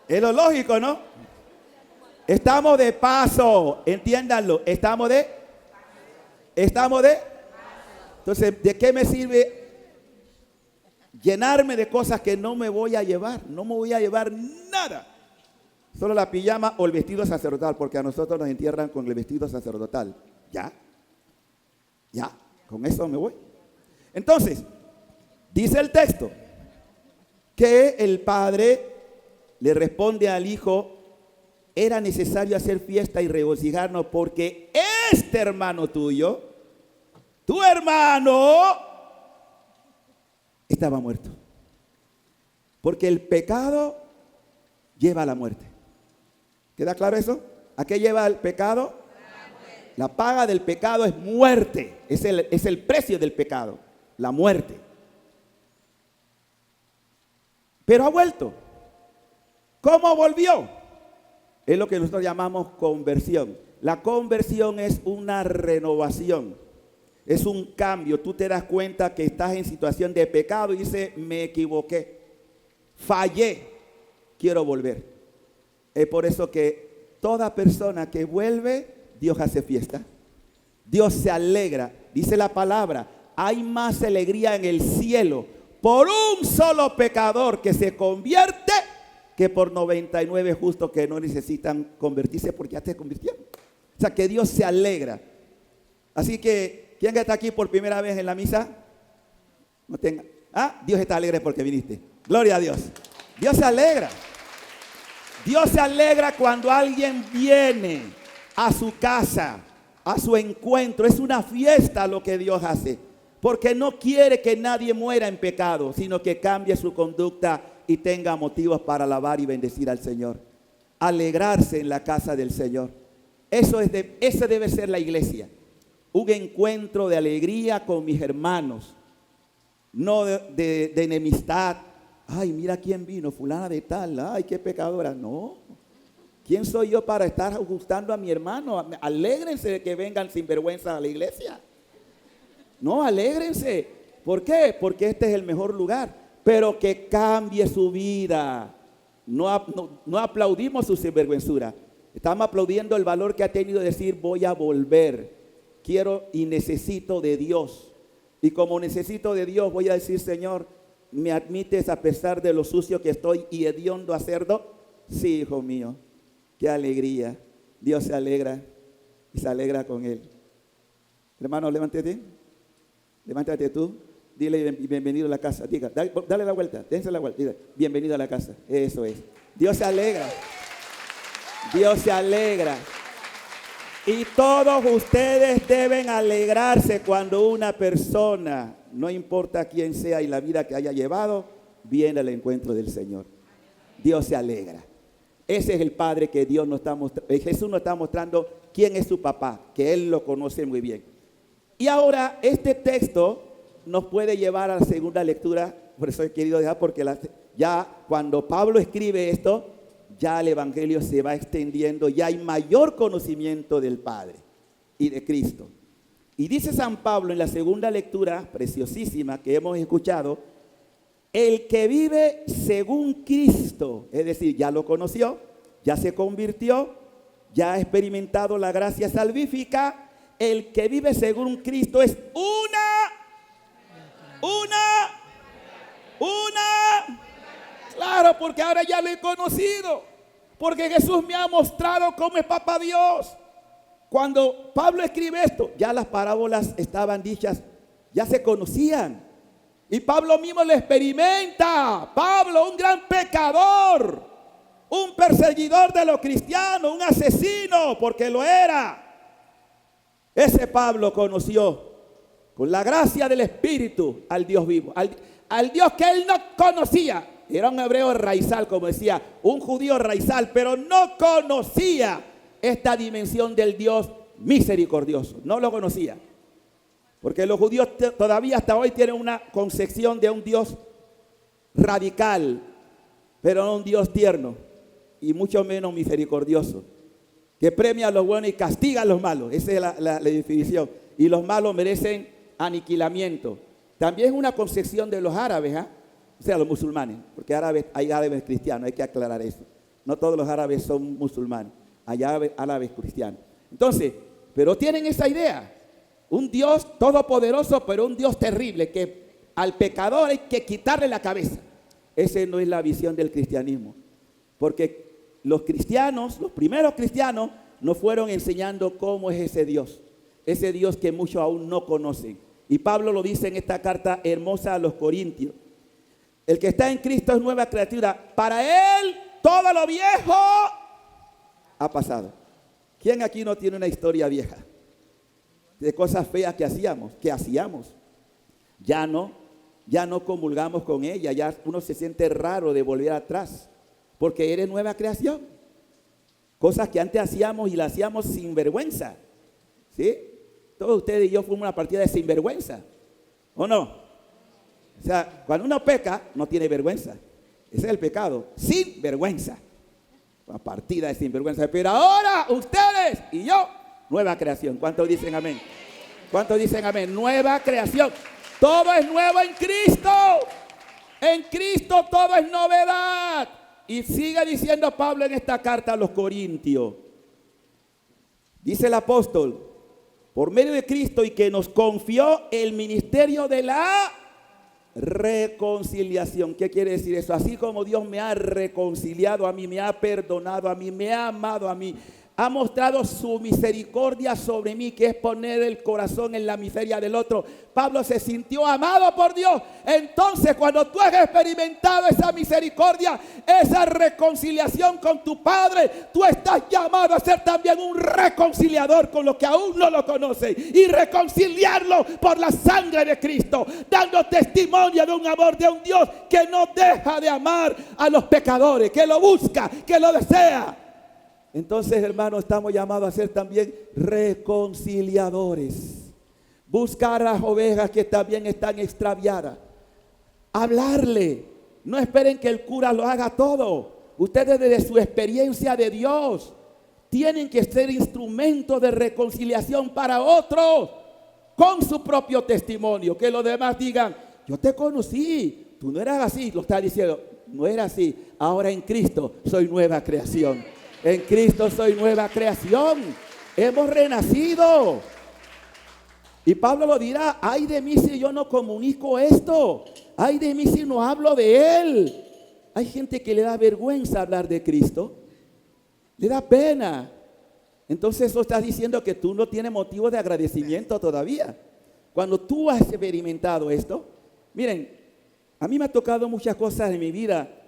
Es lo lógico, ¿no? Estamos de paso, entiéndanlo. Estamos de. Entonces, ¿de qué me sirve llenarme de cosas que no me voy a llevar? No me voy a llevar nada. Solo la pijama o el vestido sacerdotal, porque a nosotros nos entierran con el vestido sacerdotal. Ya, con eso me voy. Entonces, dice el texto que el padre le responde al hijo, era necesario hacer fiesta y regocijarnos porque este hermano tuyo, tu hermano, estaba muerto. Porque el pecado lleva a la muerte. ¿Queda claro eso? ¿A qué lleva el pecado? La paga del pecado es muerte. Es el precio del pecado, la muerte. Pero ha vuelto. ¿Cómo volvió? Es lo que nosotros llamamos conversión. La conversión es una renovación. Es un cambio. Tú te das cuenta que estás en situación de pecado y dices, me equivoqué, fallé, quiero volver. Es por eso que toda persona que vuelve, Dios hace fiesta. Dios se alegra. Dice la palabra, hay más alegría en el cielo por un solo pecador que se convierte que por 99 justos que no necesitan convertirse porque ya se convirtieron. O sea que Dios se alegra. Así que, ¿quién está aquí por primera vez en la misa? No tenga. Dios está alegre porque viniste. Gloria a Dios. Dios se alegra. Dios se alegra cuando alguien viene a su casa, a su encuentro. Es una fiesta lo que Dios hace. Porque no quiere que nadie muera en pecado, sino que cambie su conducta y tenga motivos para alabar y bendecir al Señor. Alegrarse en la casa del Señor. Esa debe ser la iglesia. Un encuentro de alegría con mis hermanos. No de enemistad. Ay, mira quién vino, fulana de tal. Ay, qué pecadora. No. ¿Quién soy yo para estar gustando a mi hermano? Alégrense de que vengan sin vergüenza a la iglesia. No, alégrense. ¿Por qué? Porque este es el mejor lugar. Pero que cambie su vida. No aplaudimos su sinvergüenzura. Estamos aplaudiendo el valor que ha tenido de decir, voy a volver. Quiero y necesito de Dios. Y como necesito de Dios, voy a decir, Señor, ¿me admites a pesar de lo sucio que estoy y hediondo a cerdo? Sí, hijo mío. Qué alegría. Dios se alegra y se alegra con él. Hermano, levántate. Levántate tú. Dile bienvenido a la casa. Diga, dale la vuelta. Dense la vuelta. Dile, bienvenido a la casa. Eso es. Dios se alegra. Dios se alegra. Y todos ustedes deben alegrarse cuando una persona, no importa quién sea y la vida que haya llevado, viene al encuentro del Señor. Dios se alegra. Ese es el Padre que Dios nos está mostrando. Jesús nos está mostrando quién es su papá, que Él lo conoce muy bien. Y ahora este texto nos puede llevar a la segunda lectura. Por eso he querido dejar, porque ya cuando Pablo escribe esto, ya el Evangelio se va extendiendo, ya hay mayor conocimiento del Padre y de Cristo. Y dice San Pablo en la segunda lectura, preciosísima, que hemos escuchado, el que vive según Cristo, es decir, ya lo conoció, ya se convirtió, ya ha experimentado la gracia salvífica. El que vive según Cristo es claro, porque ahora ya lo he conocido, porque Jesús me ha mostrado cómo es papá Dios. Cuando Pablo escribe esto, ya las parábolas estaban dichas, ya se conocían. Y Pablo mismo lo experimenta. Pablo, un gran pecador, un perseguidor de los cristianos, un asesino, porque lo era. Ese Pablo conoció, con la gracia del Espíritu, al Dios vivo, al Dios que él no conocía. Era un hebreo raizal, como decía, un judío raizal, pero no conocía esta dimensión del Dios misericordioso. No lo conocía. Porque los judíos todavía hasta hoy tienen una concepción de un Dios radical, pero no un Dios tierno y mucho menos misericordioso, que premia a los buenos y castiga a los malos. Esa es la definición. Y los malos merecen aniquilamiento. También es una concepción de los árabes, o sea, los musulmanes, porque hay árabes cristianos, hay que aclarar eso. No todos los árabes son musulmanes, hay árabes cristianos. Entonces, pero tienen esa idea. Un Dios todopoderoso, pero un Dios terrible, que al pecador hay que quitarle la cabeza. Esa no es la visión del cristianismo. Porque los cristianos, los primeros cristianos, nos fueron enseñando cómo es ese Dios que muchos aún no conocen. Y Pablo lo dice en esta carta hermosa a los Corintios. El que está en Cristo es nueva criatura. Para él todo lo viejo ha pasado. ¿Quién aquí no tiene una historia vieja? De cosas feas que hacíamos. Ya no. ya no comulgamos con ella, ya uno se siente raro de volver atrás, porque eres nueva creación. Cosas que antes hacíamos y las hacíamos sin vergüenza, ¿sí? Todos ustedes y yo fuimos una partida de sinvergüenza, ¿o no? O sea, cuando uno peca, no tiene vergüenza. Ese es el pecado, sin vergüenza. Una partida de sinvergüenza. Pero ahora ustedes y yo, nueva creación. ¿Cuántos dicen amén? ¿Cuántos dicen amén? Nueva creación. Todo es nuevo en Cristo. En Cristo todo es novedad. Y sigue diciendo Pablo en esta carta a los Corintios. Dice el apóstol, por medio de Cristo y que nos confió el ministerio de la reconciliación. ¿Qué quiere decir eso? Así como Dios me ha reconciliado a mí, me ha perdonado a mí, me ha amado a mí, ha mostrado su misericordia sobre mí, que es poner el corazón en la miseria del otro. Pablo se sintió amado por Dios. Entonces, cuando tú has experimentado esa misericordia, esa reconciliación con tu Padre, tú estás llamado a ser también un reconciliador con los que aún no lo conocen y reconciliarlo por la sangre de Cristo, dando testimonio de un amor de un Dios que no deja de amar a los pecadores, que lo busca, que lo desea. Entonces, hermanos, estamos llamados a ser también reconciliadores. Buscar a las ovejas que también están extraviadas. Hablarle. No esperen que el cura lo haga todo. Ustedes, desde su experiencia de Dios, tienen que ser instrumentos de reconciliación para otros, con su propio testimonio. Que los demás digan, yo te conocí, tú no eras así. Lo está diciendo, no era así. Ahora en Cristo soy nueva creación. En Cristo soy nueva creación. Hemos renacido. Y Pablo lo dirá, ay de mí si yo no comunico esto. Ay de mí si no hablo de Él. Hay gente que le da vergüenza hablar de Cristo. Le da pena. Entonces eso estás diciendo que tú no tienes motivo de agradecimiento todavía. Cuando tú has experimentado esto. Miren, a mí me ha tocado muchas cosas en mi vida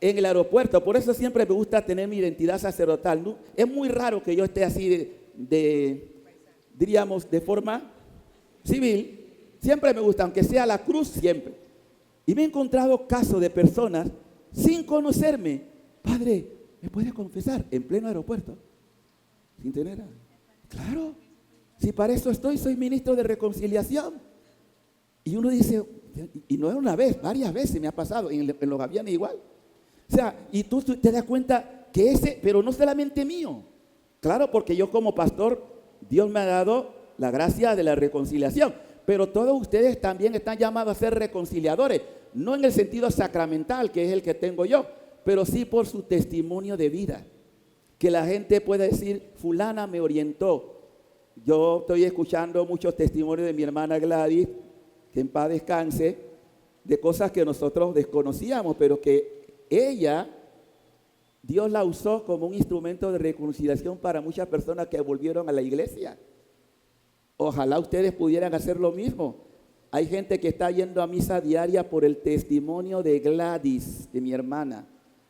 en el aeropuerto, por eso siempre me gusta tener mi identidad sacerdotal, ¿no? Es muy raro que yo esté así diríamos, de forma civil. Siempre me gusta, aunque sea la cruz, siempre. Y me he encontrado casos de personas sin conocerme. Padre, ¿me puede confesar? En pleno aeropuerto, sin tener nada. Claro, si para eso estoy, soy ministro de reconciliación. Y uno dice, y no es una vez, varias veces me ha pasado, en los aviones igual. O sea, y tú te das cuenta que ese, pero no solamente mío. Claro, porque yo como pastor, Dios me ha dado la gracia de la reconciliación. Pero todos ustedes también están llamados a ser reconciliadores. No en el sentido sacramental, que es el que tengo yo, pero sí por su testimonio de vida. Que la gente pueda decir, fulana me orientó. Yo estoy escuchando muchos testimonios de mi hermana Gladys, que en paz descanse, de cosas que nosotros desconocíamos, pero que ella, Dios la usó como un instrumento de reconciliación para muchas personas que volvieron a la iglesia. Ojalá ustedes pudieran hacer lo mismo. Hay gente que está yendo a misa diaria por el testimonio de Gladys, de mi hermana,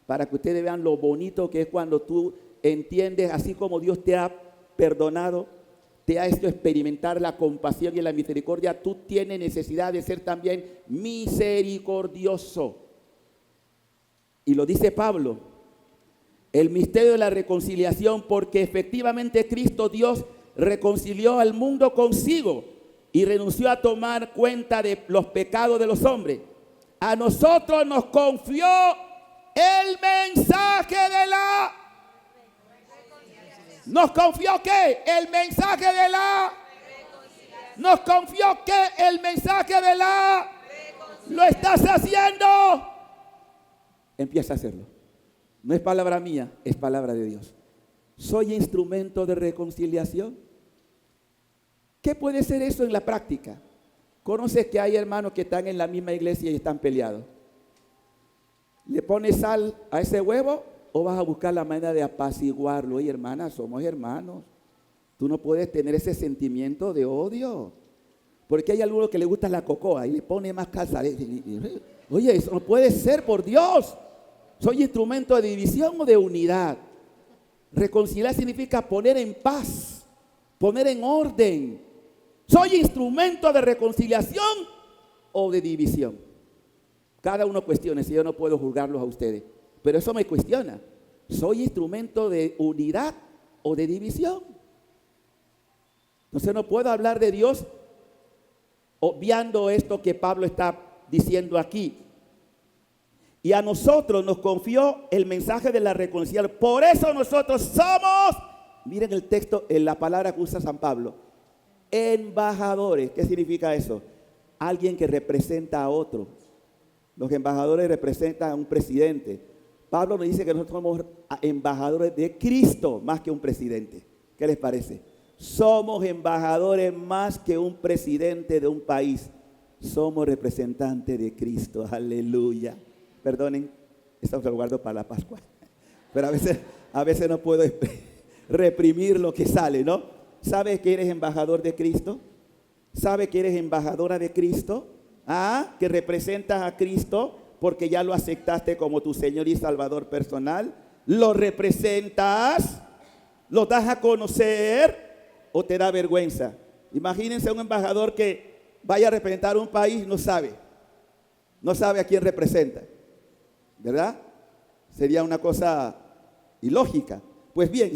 para que ustedes vean lo bonito que es cuando tú entiendes, así como Dios te ha perdonado, te ha hecho experimentar la compasión y la misericordia, tú tienes necesidad de ser también misericordioso. Y lo dice Pablo, el misterio de la reconciliación, porque efectivamente Cristo Dios reconcilió al mundo consigo y renunció a tomar cuenta de los pecados de los hombres. A nosotros nos confió el mensaje de la... ¿Nos confió qué? El mensaje de la... ¿Nos confió qué? El mensaje de la... ¿Lo estás haciendo? Empieza a hacerlo. No es palabra mía, es palabra de Dios. ¿Soy instrumento de reconciliación? ¿Qué puede ser eso en la práctica? ¿Conoces que hay hermanos que están en la misma iglesia y están peleados? ¿Le pones sal a ese huevo o vas a buscar la manera de apaciguarlo? Oye, hermana, somos hermanos. Tú no puedes tener ese sentimiento de odio. Porque hay alguno que le gusta la cocoa y le pone más calza. Oye, eso no puede ser, por Dios. ¿Soy instrumento de división o de unidad? Reconciliar significa poner en paz, poner en orden. ¿Soy instrumento de reconciliación o de división? Cada uno cuestione, si yo no puedo juzgarlos a ustedes. Pero eso me cuestiona. ¿Soy instrumento de unidad o de división? Entonces no puedo hablar de Dios obviando esto que Pablo está diciendo aquí. Y a nosotros nos confió el mensaje de la reconciliación. Por eso nosotros somos, miren el texto, en la palabra que usa San Pablo, embajadores. ¿Qué significa eso? Alguien que representa a otro. Los embajadores representan a un presidente. Pablo nos dice que nosotros somos embajadores de Cristo más que un presidente. ¿Qué les parece? Somos embajadores más que un presidente de un país. Somos representantes de Cristo. Aleluya. Perdonen, esto lo guardo para la Pascua. Pero a veces no puedo reprimir lo que sale, ¿no? ¿Sabes que eres embajador de Cristo? ¿Sabes que eres embajadora de Cristo? ¿Ah? Que representas a Cristo porque ya lo aceptaste como tu Señor y Salvador personal. ¿Lo representas? ¿Lo das a conocer o te da vergüenza? Imagínense un embajador que vaya a representar un país, no sabe a quién representa, ¿verdad? Sería una cosa ilógica. Pues bien,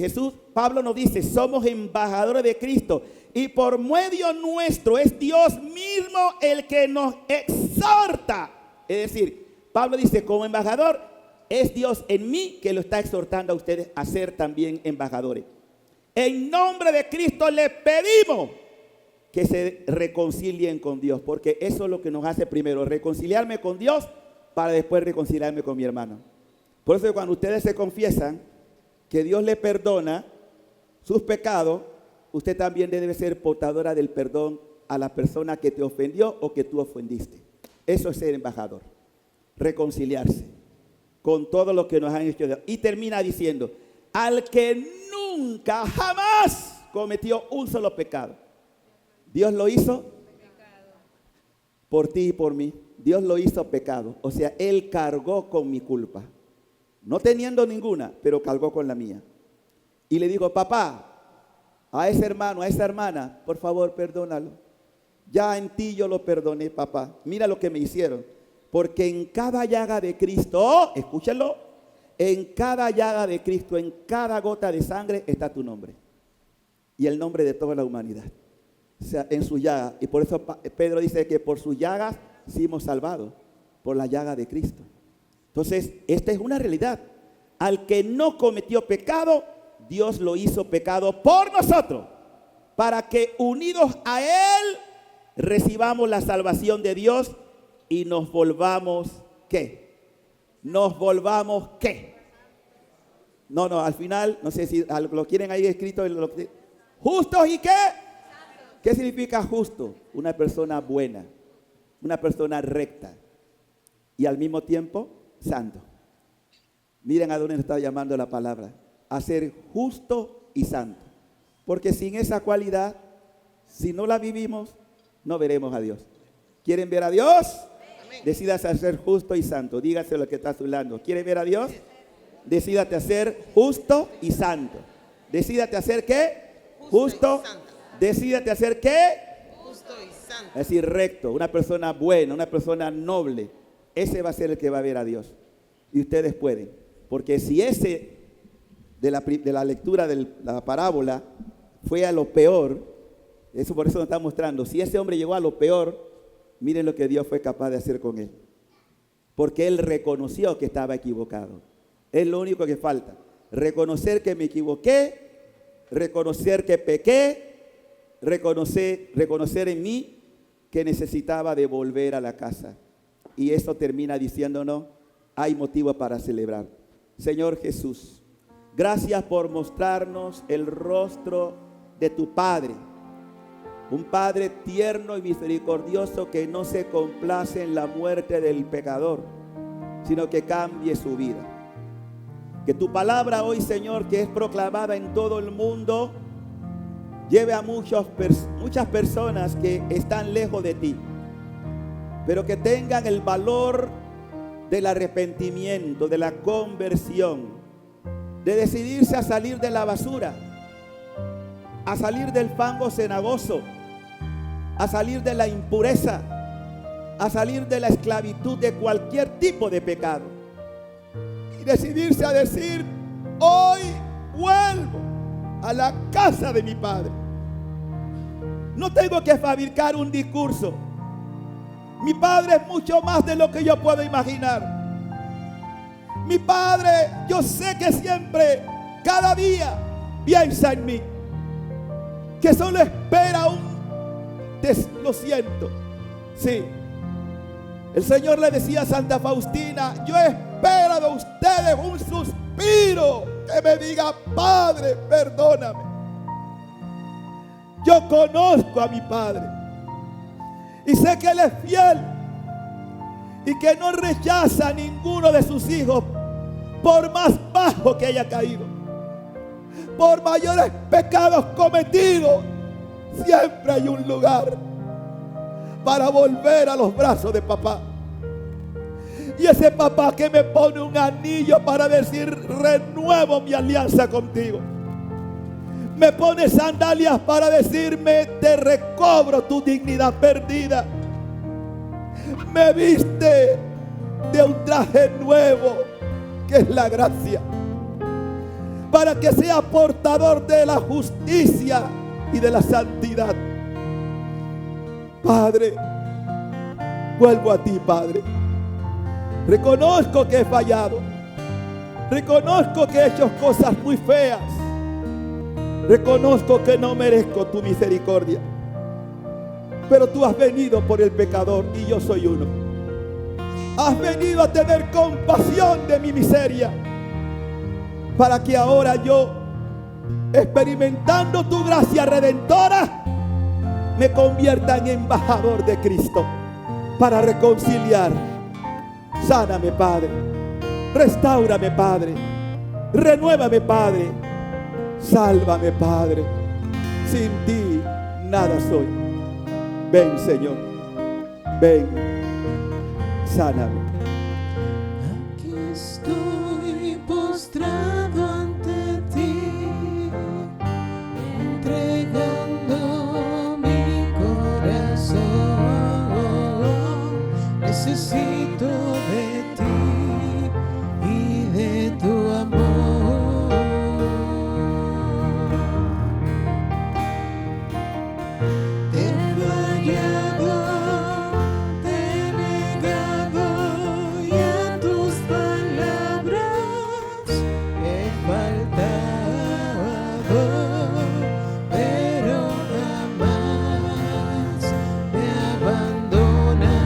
Pablo nos dice, somos embajadores de Cristo y por medio nuestro es Dios mismo el que nos exhorta. Es decir, Pablo dice, como embajador, es Dios en mí que lo está exhortando a ustedes a ser también embajadores. En nombre de Cristo les pedimos que se reconcilien con Dios, porque eso es lo que nos hace primero, reconciliarme con Dios para después reconciliarme con mi hermano. Por eso cuando ustedes se confiesan que Dios le perdona sus pecados, usted también debe ser portadora del perdón a la persona que te ofendió o que tú ofendiste. Eso es ser embajador, reconciliarse con todo lo que nos han hecho. Y termina diciendo, al que nunca, jamás cometió un solo pecado. Dios lo hizo por ti y por mí. Dios lo hizo pecado. O sea, Él cargó con mi culpa. No teniendo ninguna, pero cargó con la mía. Y le digo, papá, a ese hermano, a esa hermana, por favor, perdónalo. Ya en ti yo lo perdoné, papá. Mira lo que me hicieron. Porque en cada llaga de Cristo, escúchenlo, en cada llaga de Cristo, en cada gota de sangre está tu nombre. Y el nombre de toda la humanidad. O sea, en su llaga. Y por eso Pedro dice que por sus llagas fuimos salvados. Por la llaga de Cristo. Entonces, esta es una realidad. Al que no cometió pecado, Dios lo hizo pecado por nosotros. Para que unidos a Él recibamos la salvación de Dios y nos volvamos, ¿qué? Nos volvamos, ¿qué? No, al final, no sé si lo quieren ahí escrito. ¿Justos y qué? ¿Qué significa justo? Una persona buena, una persona recta y al mismo tiempo santo. Miren a dónde nos está llamando la palabra, a ser justo y santo. Porque sin esa cualidad, si no la vivimos, no veremos a Dios. ¿Quieren ver a Dios? Decídase a ser justo y santo. Dígase lo que está a su lado. ¿Quiere ver a Dios? Decídate a ser justo y santo. Decídate a ser ¿qué? Justo. Decídate a ser ¿qué? Justo y santo. Es decir, recto. Una persona buena, una persona noble. Ese va a ser el que va a ver a Dios. Y ustedes pueden. Porque si ese de la lectura de la parábola fue a lo peor, eso por eso nos está mostrando. Si ese hombre llegó a lo peor, miren lo que Dios fue capaz de hacer con él. Porque él reconoció que estaba equivocado. Es lo único que falta. Reconocer que me equivoqué, reconocer que pequé, reconocer en mí que necesitaba de volver a la casa. Y eso termina diciéndonos, hay motivo para celebrar. Señor Jesús, gracias por mostrarnos el rostro de tu Padre. Un Padre tierno y misericordioso que no se complace en la muerte del pecador, sino que cambie su vida. Que tu palabra hoy, Señor, que es proclamada en todo el mundo, lleve a muchas personas que están lejos de ti, pero que tengan el valor del arrepentimiento, de la conversión, de decidirse a salir de la basura, a salir del fango cenagoso, a salir de la impureza a salir de la esclavitud de cualquier tipo de pecado y decidirse a decir: hoy vuelvo a la casa de mi Padre. No tengo que fabricar un discurso. Mi Padre es mucho más de lo que yo puedo imaginar. Mi Padre, yo sé que siempre, cada día, piensa en mí, que solo espera lo siento. Sí, el Señor le decía a Santa Faustina: yo espero de ustedes un suspiro que me diga: Padre, perdóname. Yo conozco a mi Padre y sé que Él es fiel y que no rechaza a ninguno de sus hijos, por más bajo que haya caído, por mayores pecados cometidos. Siempre hay un lugar para volver a los brazos de papá. Y ese papá que me pone un anillo para decir: renuevo mi alianza contigo. Me pone sandalias para decirme: te recobro tu dignidad perdida. Me viste de un traje nuevo, que es la gracia, para que sea portador de la justicia y de la santidad. Padre, vuelvo a ti, Padre. Reconozco que he fallado. Reconozco que he hecho cosas muy feas. Reconozco que no merezco tu misericordia. Pero tú has venido por el pecador y yo soy uno. Has venido a tener compasión de mi miseria, para que ahora yo, experimentando tu gracia redentora, me convierta en embajador de Cristo para reconciliar. Sáname, Padre. Restáurame, Padre. Renuévame, Padre. Sálvame, Padre. Sin ti nada soy. Ven, Señor. Ven. Sáname. Aquí estoy postrado ante ti, entregando mi corazón. Necesito de ti y de tu amor. Te he fallado, te he negado, y a tus palabras he faltado, pero jamás me abandonas.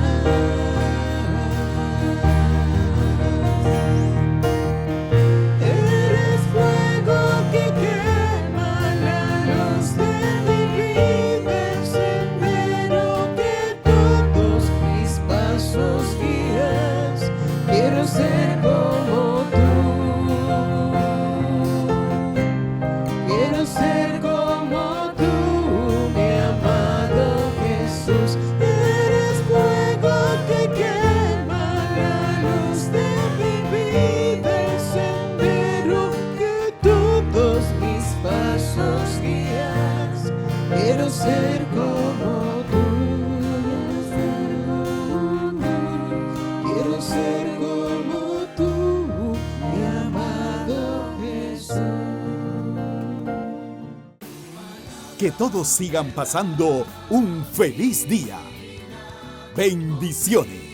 Eres fuego que quema la luz de mi vida, el sendero que todos mis pasos guías. Quiero ser como tú. Quiero ser como tú, mi amado Jesús. Eres fuego que quema la luz de mi vida, el sendero que todos mis pasos guías. Quiero ser como tú. Quiero ser como tú, mi amado Jesús. Que todos sigan pasando un feliz día. Bendiciones.